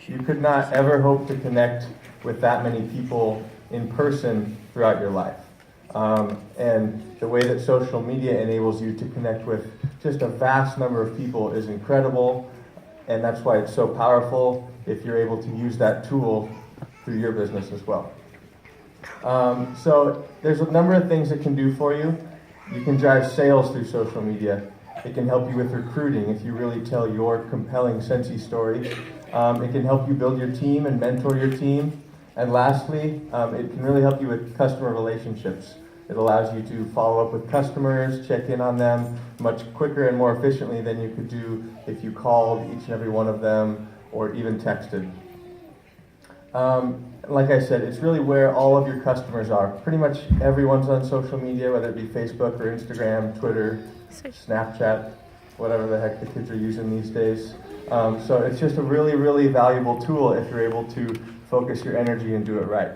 You could not ever hope to connect with that many people in person throughout your life. And the way that social media enables you to connect with just a vast number of people is incredible, and that's why it's so powerful if you're able to use that tool through your business as well. So there's a number of things it can do for you. You can drive sales through social media. It can help you with recruiting if you really tell your compelling Scentsy story. It can help you build your team and mentor your team. And lastly, it can really help you with customer relationships. It allows you to follow up with customers, check in on them much quicker and more efficiently than you could do if you called each and every one of them or even texted. Like I said, it's really where all of your customers are. Pretty much everyone's on social media, whether it be Facebook or Instagram, Twitter, Snapchat, whatever the heck the kids are using these days. So it's just a really, really valuable tool if you're able to focus your energy and do it right.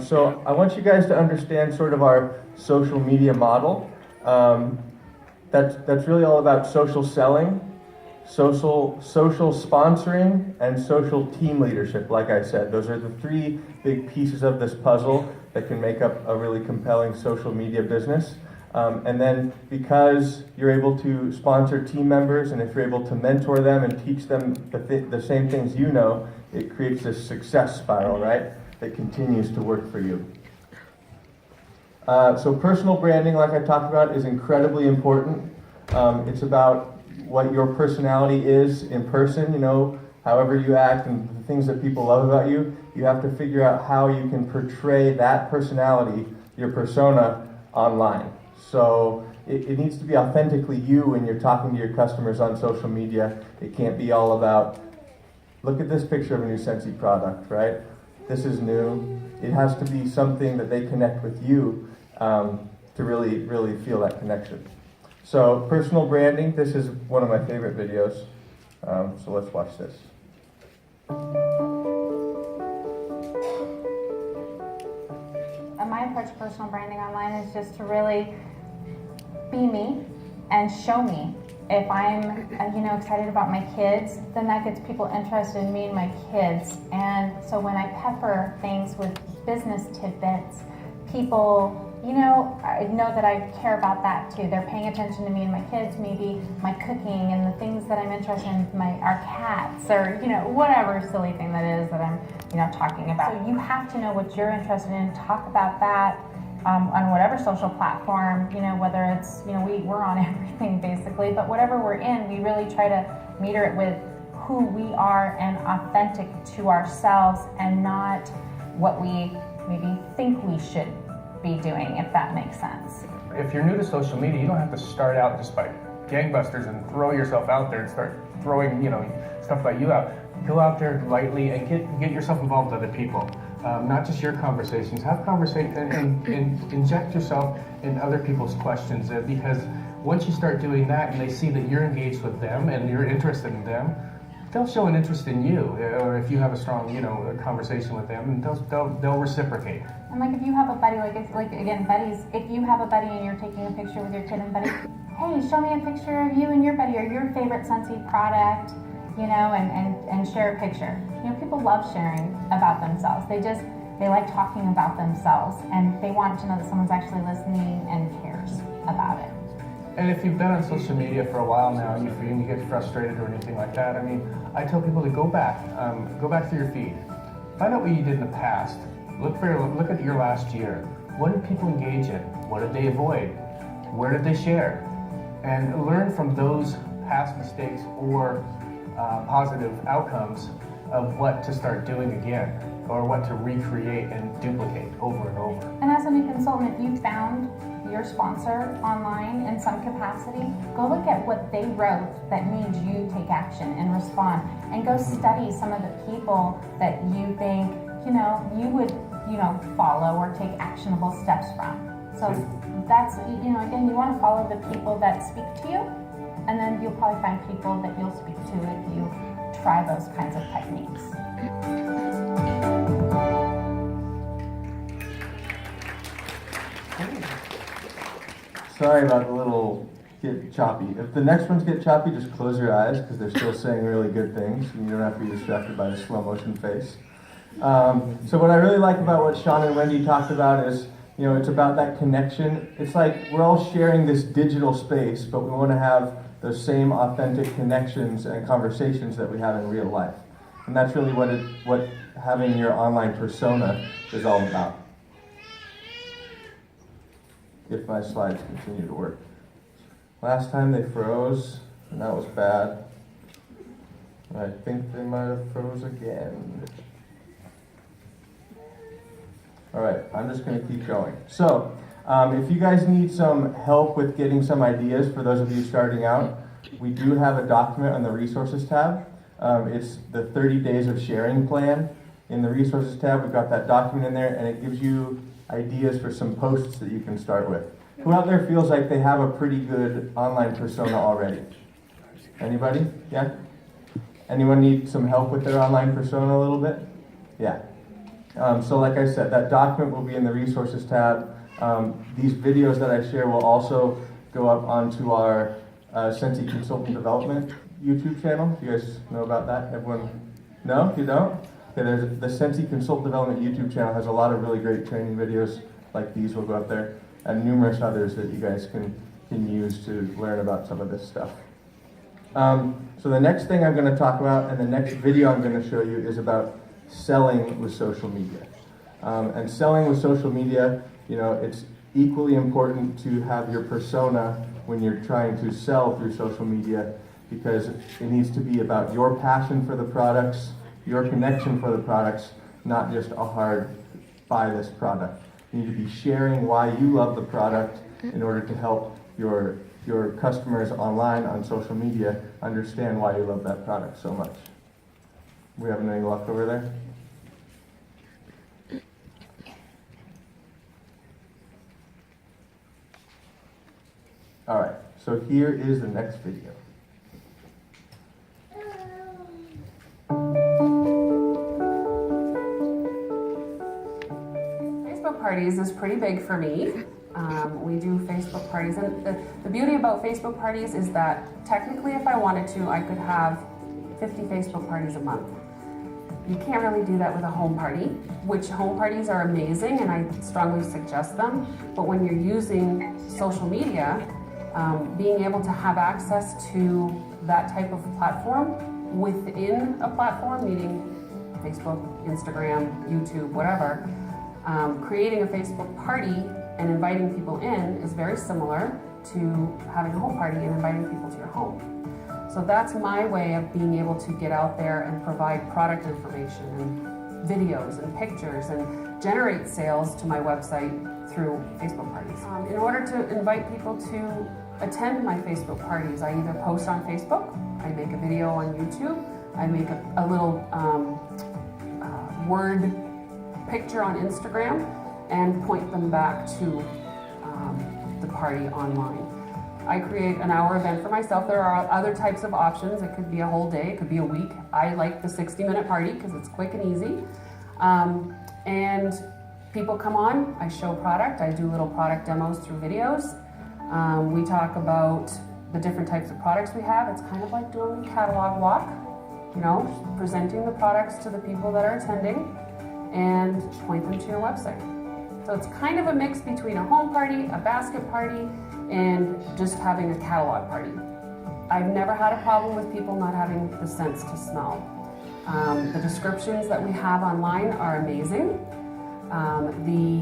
So I want you guys to understand sort of our social media model. That's really all about social selling, social sponsoring, and social team leadership. Like I said, those are the three big pieces of this puzzle that can make up a really compelling social media business. And then because you're able to sponsor team members, and if you're able to mentor them and teach them the same things you know, it creates this success spiral, right, that continues to work for you. So personal branding, like I talked about, is incredibly important. It's about what your personality is in person, you know, however you act and the things that people love about you. You have to figure out how you can portray that personality, your persona, online. So it needs to be authentically you when you're talking to your customers on social media. It can't be all about, look at this picture of a new Scentsy product, right? This is new. It has to be something that they connect with you to really, really feel that connection. So personal branding, this is one of my favorite videos. So let's watch this. My approach to personal branding online is just to really be me and show me. If I'm, excited about my kids, then that gets people interested in me and my kids. And so when I pepper things with business tidbits, people, I know that I care about that too. They're paying attention to me and my kids, maybe my cooking and the things that I'm interested in, our cats, or, whatever silly thing that is that I'm, talking about. So you have to know what you're interested in, talk about that. On whatever social platform, whether it's, we're on everything basically, but whatever we're in, we really try to meter it with who we are and authentic to ourselves and not what we maybe think we should be doing, if that makes sense. If you're new to social media, you don't have to start out just by gangbusters and throw yourself out there and start throwing, stuff about you out. Go out there lightly and get yourself involved with other people. Not just your conversations. Have conversations and inject yourself in other people's questions, because once you start doing that and they see that you're engaged with them and you're interested in them, they'll show an interest in you. Or if you have a strong, conversation with them, and they'll reciprocate. And like if you have a buddy, again, buddies, if you have a buddy and you're taking a picture with your kid and buddy, hey, show me a picture of you and your buddy or your favorite Scentsy product, and share a picture. People love sharing about themselves. They like talking about themselves, and they want to know that someone's actually listening and cares about it. And if you've been on social media for a while now and you get frustrated or anything like that, I tell people to go back through your feed. Find out what you did in the past. Look at your last year. What did people engage in? What did they avoid? Where did they share? And learn from those past mistakes or positive outcomes of what to start doing again, or what to recreate and duplicate over and over. And as a new consultant, if you found your sponsor online in some capacity, go look at what they wrote that made you take action and respond, and go study some of the people that you think, you would, follow or take actionable steps from. So that's, again, you want to follow the people that speak to you, and then you'll probably find people that you'll speak to if you try those kinds of techniques. Sorry about the little get choppy. If the next ones get choppy, just close your eyes because they're still saying really good things and you don't have to be distracted by the slow motion face. So what I really like about what Sean and Wendy talked about is, it's about that connection. It's like we're all sharing this digital space, but we want to have those same authentic connections and conversations that we have in real life. And that's really what having your online persona is all about. If my slides continue to work. Last time they froze, and that was bad. I think they might have froze again. All right, I'm just going to keep going. So, if you guys need some help with getting some ideas, for those of you starting out, we do have a document on the Resources tab. It's the 30 Days of Sharing plan. In the Resources tab, we've got that document in there, and it gives you ideas for some posts that you can start with. Who out there feels like they have a pretty good online persona already? Anybody? Yeah? Anyone need some help with their online persona a little bit? Yeah. So like I said, that document will be in the Resources tab. These videos that I share will also go up onto our Scentsy Consultant Development YouTube channel. Do you guys know about that? Everyone? No? You don't? Okay, the Scentsy Consultant Development YouTube channel has a lot of really great training videos like these will go up there, and numerous others that you guys can use to learn about some of this stuff. So the next thing I'm going to talk about, and the next video I'm going to show you, is about selling with social media. And selling with social media, it's equally important to have your persona when you're trying to sell through social media, because it needs to be about your passion for the products, your connection for the products, not just a hard buy this product. You need to be sharing why you love the product in order to help your customers online on social media understand why you love that product so much. We having any luck over there? All right, so here is the next video. Facebook parties is pretty big for me. We do Facebook parties, and the beauty about Facebook parties is that technically if I wanted to, I could have 50 Facebook parties a month. You can't really do that with a home party, which home parties are amazing and I strongly suggest them, but when you're using social media, being able to have access to that type of platform within a platform, meaning Facebook, Instagram, YouTube, whatever, creating a Facebook party and inviting people in is very similar to having a home party and inviting people to your home. So that's my way of being able to get out there and provide product information and videos and pictures and generate sales to my website through Facebook parties. In order to invite people to attend my Facebook parties, I either post on Facebook, I make a video on YouTube, I make a little word picture on Instagram and point them back to the party online. I create an hour event for myself. There are other types of options. It could be a whole day, it could be a week. I like the 60-minute party because it's quick and easy. And people come on, I show product, I do little product demos through videos. We talk about the different types of products we have. It's kind of like doing a catalog walk, presenting the products to the people that are attending and point them to your website. So it's kind of a mix between a home party, a basket party, and just having a catalog party. I've never had a problem with people not having the sense to smell. The descriptions that we have online are amazing. The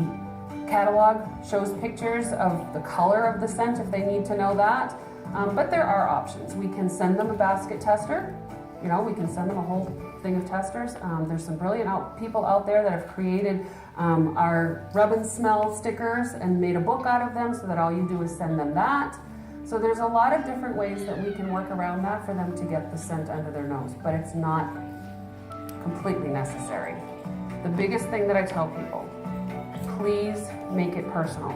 catalog shows pictures of the color of the scent if they need to know that. But there are options. We can send them a basket tester. We can send them a whole thing of testers. There's some brilliant people out there that have created our rub and smell stickers and made a book out of them so that all you do is send them that. So there's a lot of different ways that we can work around that for them to get the scent under their nose, but it's not completely necessary. The biggest thing that I tell people, please make it personal.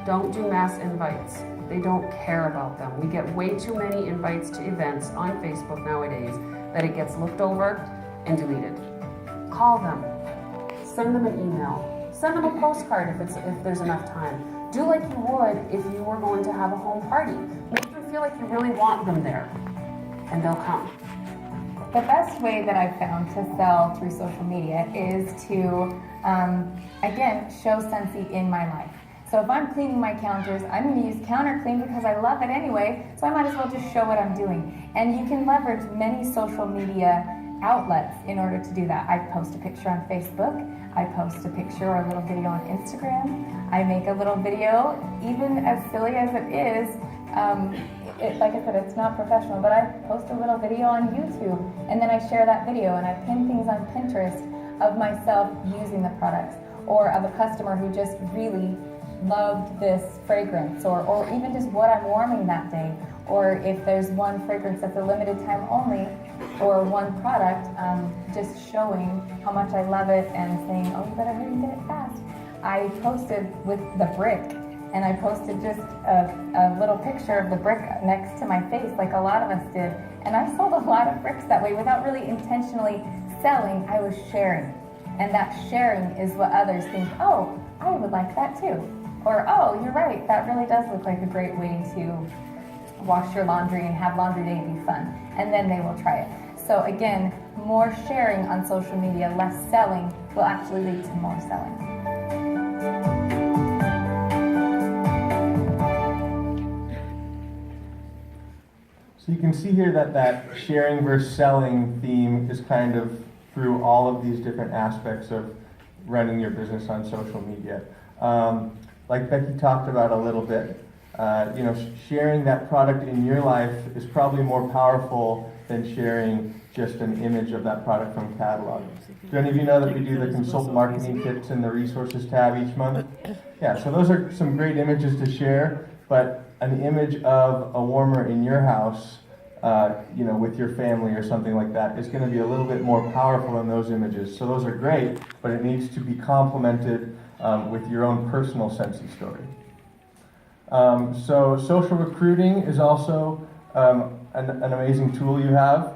Don't do mass invites. They don't care about them. We get way too many invites to events on Facebook nowadays that it gets looked over and deleted. Call them, send them an email, send them a postcard if there's enough time. Do like you would if you were going to have a home party. Make the feel like you really want them there, and they'll come. The best way that I've found to sell through social media is to, again, show Scentsy in my life. So if I'm cleaning my counters, I'm going to use counter clean because I love it anyway, so I might as well just show what I'm doing. And you can leverage many social media outlets in order to do that. I post a picture on Facebook, I post a picture or a little video on Instagram, I make a little video, even as silly as it is, like I said, it's not professional, but I post a little video on YouTube, and then I share that video, and I pin things on Pinterest of myself using the products, or of a customer who just really loved this fragrance, or even just what I'm warming that day, or if there's one fragrance that's a limited time only, or one product, just showing how much I love it and saying, oh, you better hurry and get it fast. I posted with the brick, and I posted just a little picture of the brick next to my face, like a lot of us did. And I sold a lot of bricks that way without really intentionally selling. I was sharing. And that sharing is what others think, oh, I would like that too. Or, oh, you're right, that really does look like a great way to wash your laundry and have laundry day be fun. And then they will try it. So again, more sharing on social media, less selling will actually lead to more selling. So you can see here that sharing versus selling theme is kind of through all of these different aspects of running your business on social media. Like Becky talked about a little bit, sharing that product in your life is probably more powerful than sharing just an image of that product from catalog. Do any of you know that we do the consultant marketing kits in the resources tab each month? Yeah, so those are some great images to share, but an image of a warmer in your house, with your family or something like that is going to be a little bit more powerful than those images. So those are great, but it needs to be complemented with your own personal Scentsy story. So social recruiting is also an amazing tool you have.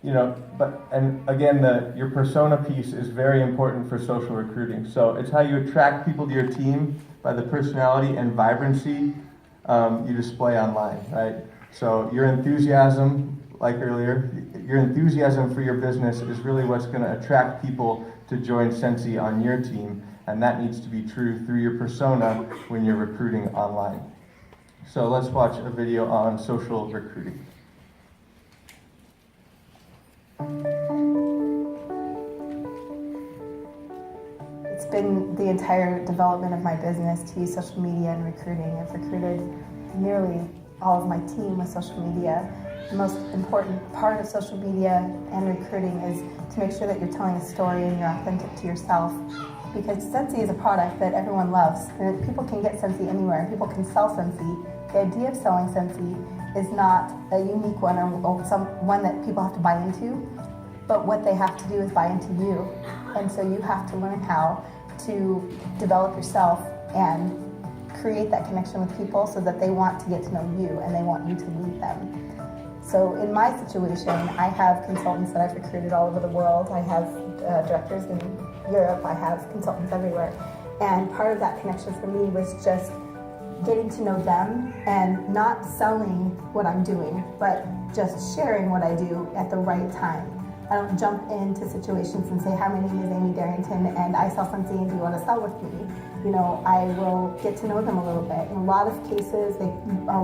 Your persona piece is very important for social recruiting. So it's how you attract people to your team by the personality and vibrancy you display online, right? So your enthusiasm, like earlier, your enthusiasm for your business is really what's going to attract people to join Scentsy on your team, and that needs to be true through your persona when you're recruiting online. So let's watch a video on social recruiting. It's been the entire development of my business to use social media and recruiting. I've recruited nearly all of my team with social media. The most important part of social media and recruiting is to make sure that you're telling a story and you're authentic to yourself. Because Scentsy is a product that everyone loves, and people can get Scentsy anywhere, and people can sell Scentsy. The idea of selling Scentsy is not a unique one or one that people have to buy into, but what they have to do is buy into you. And so you have to learn how to develop yourself and create that connection with people so that they want to get to know you and they want you to lead them. So in my situation, I have consultants that I've recruited all over the world. I have directors in Europe. I have consultants everywhere. And part of that connection for me was just getting to know them and not selling what I'm doing, but just sharing what I do at the right time. I don't jump into situations and say, hi, my name is Amy Darrington and I sell Scentsy and do you want to sell with me? I will get to know them a little bit. In a lot of cases, a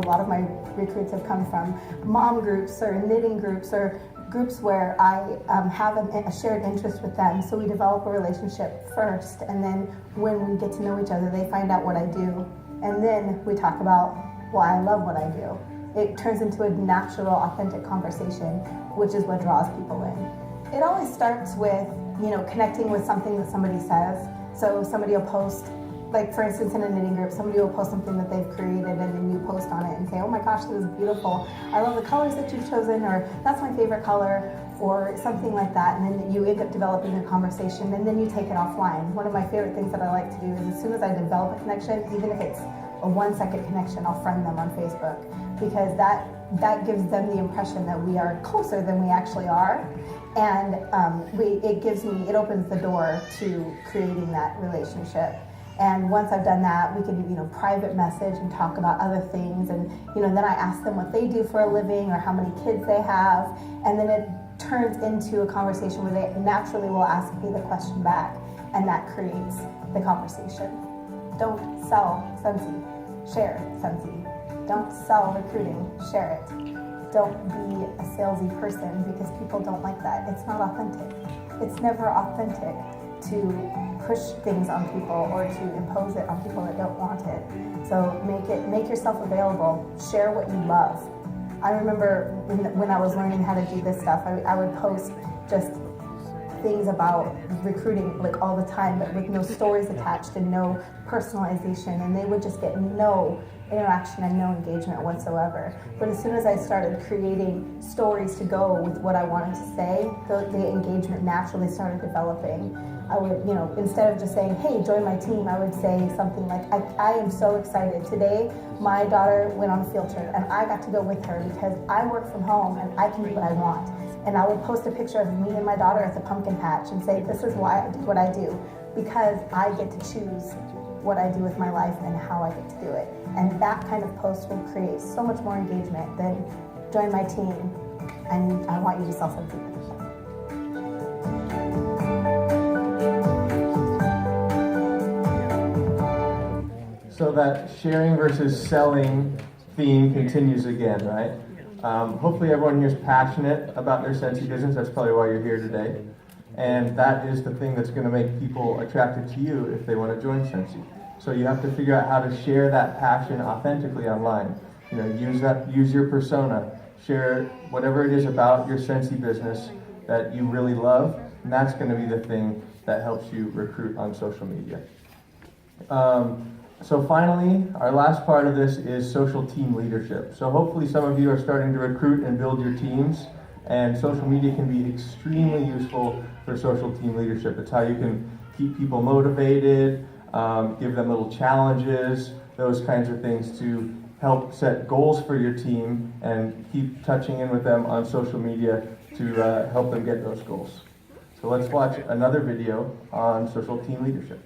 lot of my recruits have come from mom groups or knitting groups or groups where I have a shared interest with them. So we develop a relationship first, and then when we get to know each other, they find out what I do. And then we talk about why I love what I do. It turns into a natural, authentic conversation, which is what draws people in. It always starts with, connecting with something that somebody says. So somebody will post, like for instance in a knitting group, somebody will post something that they've created and then you post on it and say, oh my gosh, this is beautiful. I love the colors that you've chosen, or that's my favorite color, or something like that. And then you end up developing a conversation and then you take it offline. One of my favorite things that I like to do is as soon as I develop a connection, even if it's a 1-second connection, I'll friend them on Facebook, because that gives them the impression that we are closer than we actually are. And it opens the door to creating that relationship. And once I've done that, we can, private message and talk about other things. And, then I ask them what they do for a living or how many kids they have. And then it turns into a conversation where they naturally will ask me the question back. And that creates the conversation. Don't sell Scentsy, share Scentsy. Don't sell recruiting, share it. Don't be a salesy person because people don't like that. It's not authentic. It's never authentic to push things on people or to impose it on people that don't want it. So make yourself available. Share what you love. I remember when I was learning how to do this stuff, I would post just things about recruiting like all the time, but with no stories attached and no personalization, and they would just get no interaction and no engagement whatsoever. But as soon as I started creating stories to go with what I wanted to say, the engagement naturally started developing. I would, instead of just saying, hey, join my team, I would say something like, I am so excited. Today, my daughter went on a field trip and I got to go with her because I work from home and I can do what I want. And I would post a picture of me and my daughter at the pumpkin patch and say, this is why I do what I do, because I get to choose what I do with my life and how I get to do it. And that kind of post will create so much more engagement than join my team and I want you to sell something. So that sharing versus selling theme continues again, right? Hopefully everyone here is passionate about their Scentsy business. That's probably why you're here today. And that is the thing that's going to make people attracted to you if they want to join Scentsy. So you have to figure out how to share that passion authentically online. Use your persona. Share whatever it is about your Scentsy business that you really love. And that's going to be the thing that helps you recruit on social media. So finally, our last part of this is social team leadership. So hopefully some of you are starting to recruit and build your teams, and social media can be extremely useful for social team leadership. It's how you can keep people motivated, give them little challenges, those kinds of things to help set goals for your team and keep touching in with them on social media to help them get those goals. So let's watch another video on social team leadership.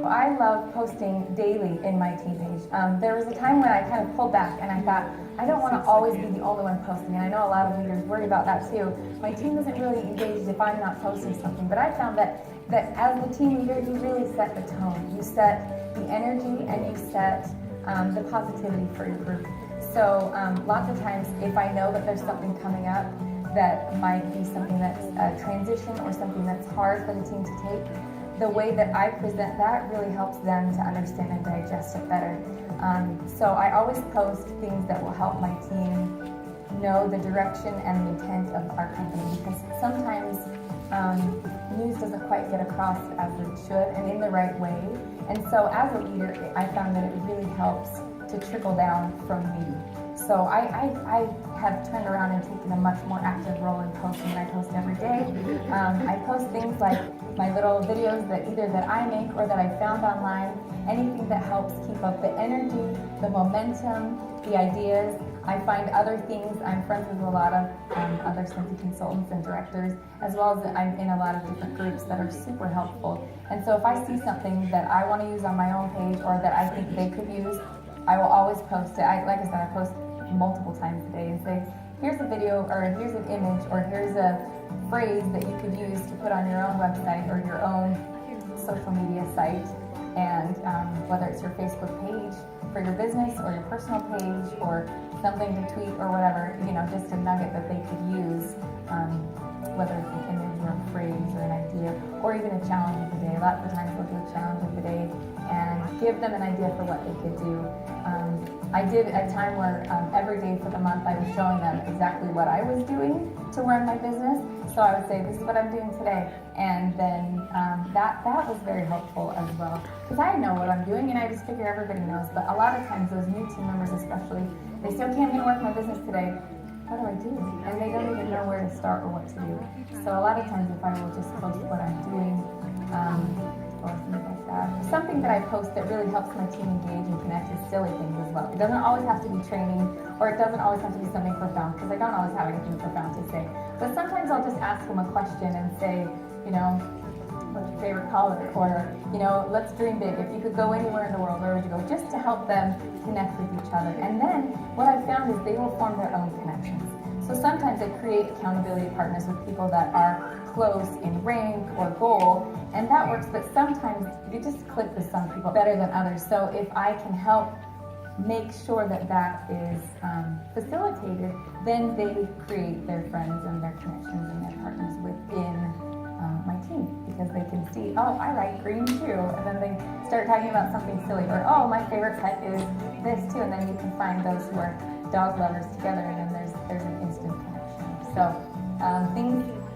I love posting daily in my team page. There was a time when I kind of pulled back and I thought, I don't want to always be the only one posting, and I know a lot of leaders worry about that too. My team isn't really engaged if I'm not posting something, but I found that as the team leader, you really set the tone. You set the energy and you set the positivity for your group. So lots of times, if I know that there's something coming up that might be something that's a transition or something that's hard for the team to take, the way that I present that really helps them to understand and digest it better. So I always post things that will help my team know the direction and the intent of our company, because sometimes news doesn't quite get across as it should and in the right way. And so as a leader, I found that it really helps to trickle down from me. So I have turned around and taken a much more active role in posting. I post every day. I post things like my little videos that I make or that I found online, anything that helps keep up the energy, the momentum, the ideas. I find other things. I'm friends with a lot of other Scentsy consultants and directors, as well as I'm in a lot of different groups that are super helpful. And so if I see something that I want to use on my own page or that I think they could use, I will always post it. Like I said, I post multiple times a day and say, here's a video or here's an image or here's a phrase that you could use to put on your own website or your own social media site. And whether it's your Facebook page for your business or your personal page or something to tweet or whatever, just a nugget that they could use, whether it's an image or a phrase or an idea, or even a challenge of the day. Lots of times we'll do a challenge of the day and give them an idea for what they could do. I did a time where every day for the month I was showing them exactly what I was doing to run my business. So I would say, this is what I'm doing today. And then that was very helpful as well. Because I know what I'm doing and I just figure everybody knows. But a lot of times those new team members especially, they say, okay, I'm going to work my business today. What do I do? And they don't even know where to start or what to do. So a lot of times if I will just post what I'm doing or things like that, something that I post that really helps my team engage and connect is silly things as well. It doesn't always have to be training, or it doesn't always have to be something profound, because I don't always have anything profound to say. But sometimes I'll just ask them a question and say, what's your favorite color? Or, let's dream big. If you could go anywhere in the world, where would you go? Just to help them connect with each other. And then what I've found is they will form their own connections. So sometimes I create accountability partners with people that are close in rank or goal, and that works, but sometimes you just click with some people better than others. So if I can help make sure that that is facilitated, then they create their friends and their connections and their partners within my team, because they can see, oh, I like green too, and then they start talking about something silly, or oh, my favorite pet is this too, and then you can find those who are dog lovers together, and then there's an instant connection. So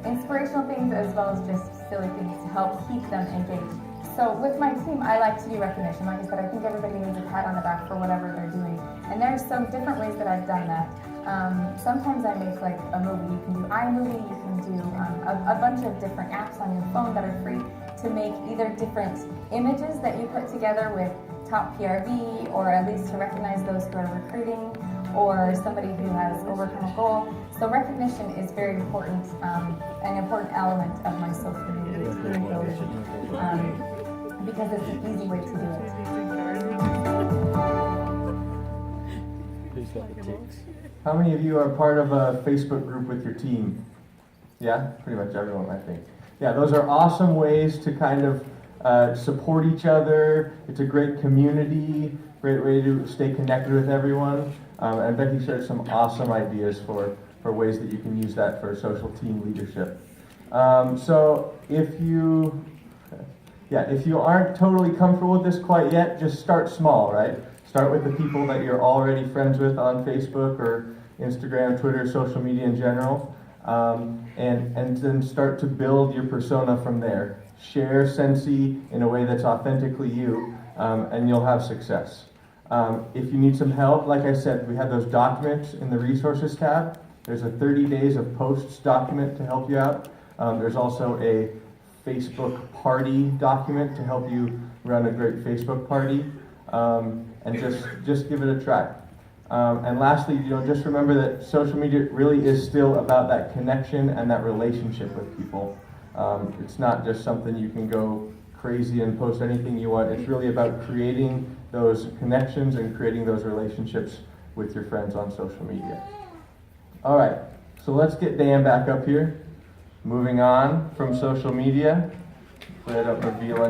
inspirational things as well as just silly things to help keep them engaged. So with my team, I like to do recognition. Like I said, I think everybody needs a pat on the back for whatever they're doing. And there's some different ways that I've done that. Sometimes I make like a movie. You can do iMovie, you can do a bunch of different apps on your phone that are free to make either different images that you put together with top PRV, or at least to recognize those who are recruiting, or somebody who has overcome a goal. So recognition is very important, an important element of my social media team building, because it's an easy way to do it. Who's got the ticks? How many of you are part of a Facebook group with your team? Yeah, pretty much everyone, I think. Yeah, those are awesome ways to kind of support each other. It's a great community, great way to stay connected with everyone. And Becky shared some awesome ideas for ways that you can use that for social team leadership. So if you aren't totally comfortable with this quite yet, just start small, right? Start with the people that you're already friends with on Facebook or Instagram, Twitter, social media in general, and then start to build your persona from there. Share Scentsy in a way that's authentically you, and you'll have success. If you need some help, like I said, we have those documents in the resources tab. There's a 30 days of posts document to help you out. There's also a Facebook party document to help you run a great Facebook party. And just give it a try. And lastly, just remember that social media really is still about that connection and that relationship with people. It's not just something you can go crazy and post anything you want. It's really about creating those connections and creating those relationships with your friends on social media. All right, so let's get Dan back up here. Moving on from social media. Hopefully I don't reveal